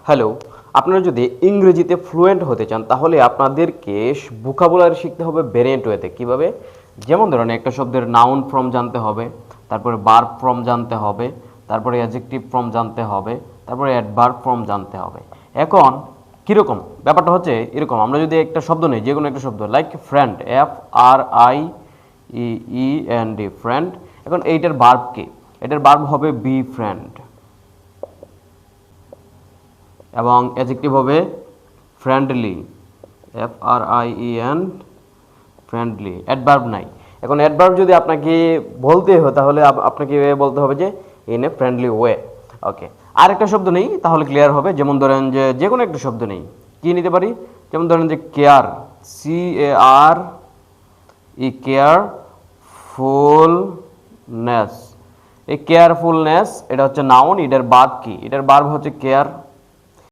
Hello, আপনারা যদি ইংরেজিতে ফ্লুয়েন্ট হতে চান তাহলে আপনাদেরকে ভোকাবুলারি শিখতে হবে ভেরিয়েন্ট ওয়েতে। কীভাবে? যেমন ধরেন একটা শব্দের নাউন ফর্ম জানতে হবে, তারপরে ভার্ব ফর্ম জানতে হবে, তারপরে অ্যাডজেক্টিভ ফর্ম জানতে হবে, তারপরে অ্যাডভার্ব ফর্ম জানতে হবে। এখন কীরকম ব্যাপারটা হচ্ছে এরকম, আমরা যদি একটা শব্দ নেই, যে কোনো একটা শব্দ লাইক ফ্রেন্ড, FRIEND, ফ্রেন্ড। এখন এইটার ভার্ব কি? এটার ভার্ব হবে বি ফ্রেন্ড, এবং অ্যাডজেক্টিভ হবে ফ্রেন্ডলি, FRIEN, ফ্রেন্ডলি। অ্যাডভার্ব নাই। এখন অ্যাডভার্ব যদি আপনাকে বলতে হয় তাহলে আপনাকে বলতে হবে যে ইন এ ফ্রেন্ডলি ওয়ে। ওকে, আর একটা শব্দ নেই তাহলে ক্লিয়ার হবে। যেমন ধরেন যে কোনো একটা শব্দ নেই, কি নিতে পারি? যেমন ধরেন যে কেয়ার, কেয়ার, ফুলনেস। এই কেয়ারফুলনেস এটা হচ্ছে নাউন, এটার ভার্ব কি? এটার ভার্ব হচ্ছে কেয়ার।